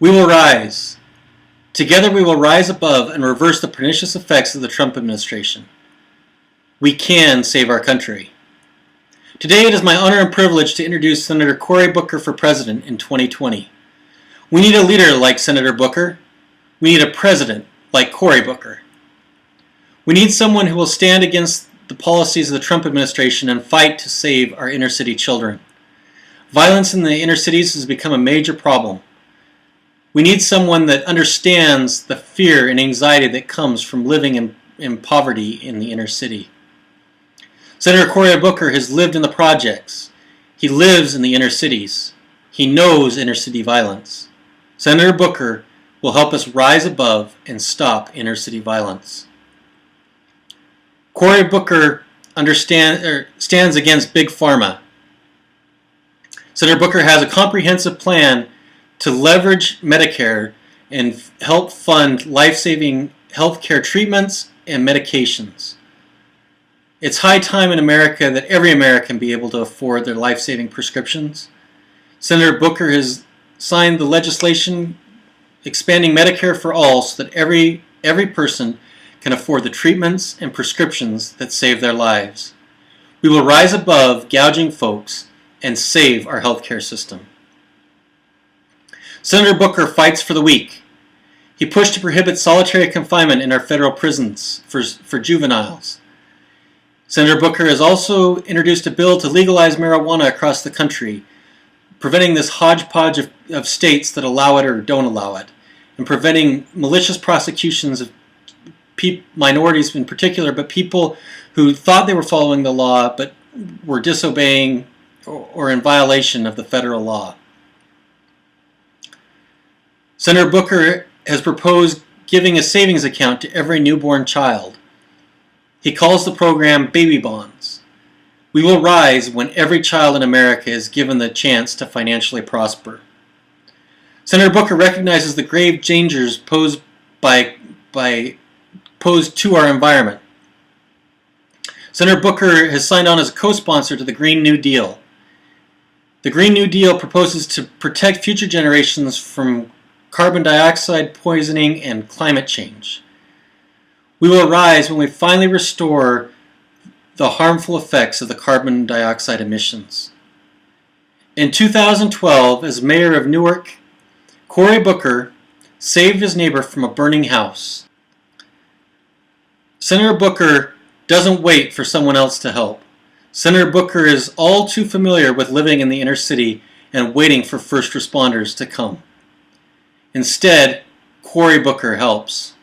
We will rise. Together we will rise above and reverse the pernicious effects of the Trump administration. We can save our country. Today it is my honor and privilege to introduce Senator Cory Booker for President in 2020. We need a leader like Senator Booker. We need a president like Cory Booker. We need someone who will stand against the policies of the Trump administration and fight to save our inner city children. Violence in the inner cities has become a major problem. We need someone that understands the fear and anxiety that comes from living in poverty in the inner city. Senator Cory Booker has lived in the projects. He lives in the inner cities. He knows inner city violence. Senator Booker will help us rise above and stop inner city violence. Cory Booker stands against Big Pharma. Senator Booker has a comprehensive plan to leverage Medicare and help fund life-saving healthcare treatments and medications. It's high time in America that every American be able to afford their life-saving prescriptions. Senator Booker has signed the legislation expanding Medicare for all so that every person can afford the treatments and prescriptions that save their lives. We will rise above gouging folks and save our healthcare system. Senator Booker fights for the weak. He pushed to prohibit solitary confinement in our federal prisons for juveniles. Senator Booker has also introduced a bill to legalize marijuana across the country, preventing this hodgepodge of states that allow it or don't allow it, and preventing malicious prosecutions of minorities in particular, but people who thought they were following the law but were disobeying or in violation of the federal law. Senator Booker has proposed giving a savings account to every newborn child. He calls the program Baby Bonds. We will rise when every child in America is given the chance to financially prosper. Senator Booker recognizes the grave dangers posed to our environment. Senator Booker has signed on as a co-sponsor to the Green New Deal. The Green New Deal proposes to protect future generations from carbon dioxide poisoning and climate change. We will rise when we finally restore the harmful effects of the carbon dioxide emissions. In 2012, as mayor of Newark, Cory Booker saved his neighbor from a burning house. Senator Booker doesn't wait for someone else to help. Senator Booker is all too familiar with living in the inner city and waiting for first responders to come. Instead, Cory Booker helps.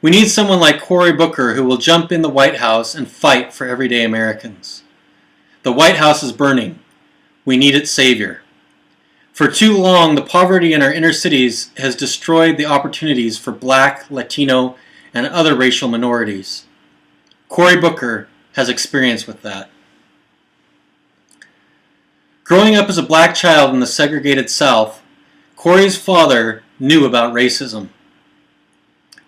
We need someone like Cory Booker who will jump in the White House and fight for everyday Americans. The White House is burning. We need its savior. For too long, the poverty in our inner cities has destroyed the opportunities for Black, Latino, and other racial minorities. Cory Booker has experience with that. Growing up as a black child in the segregated South, Cory's father knew about racism.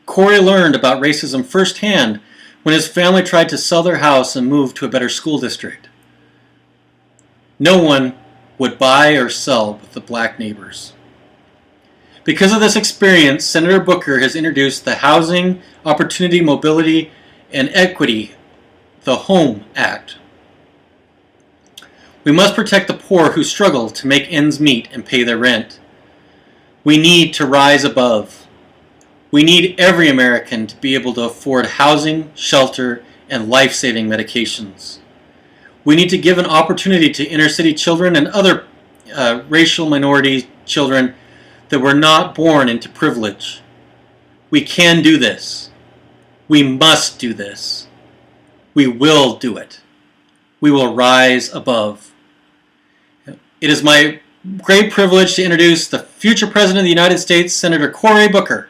Cory learned about racism firsthand when his family tried to sell their house and move to a better school district. No one would buy or sell with the black neighbors. Because of this experience, Senator Booker has introduced the Housing, Opportunity, Mobility, and Equity, the HOME Act. We must protect the poor who struggle to make ends meet and pay their rent. We need to rise above. We need every American to be able to afford housing, shelter, and life-saving medications. We need to give an opportunity to inner city children and other racial minority children that were not born into privilege. We can do this. We must do this. We will do it. We will rise above. It is my great privilege to introduce the future President of the United States, Senator Cory Booker.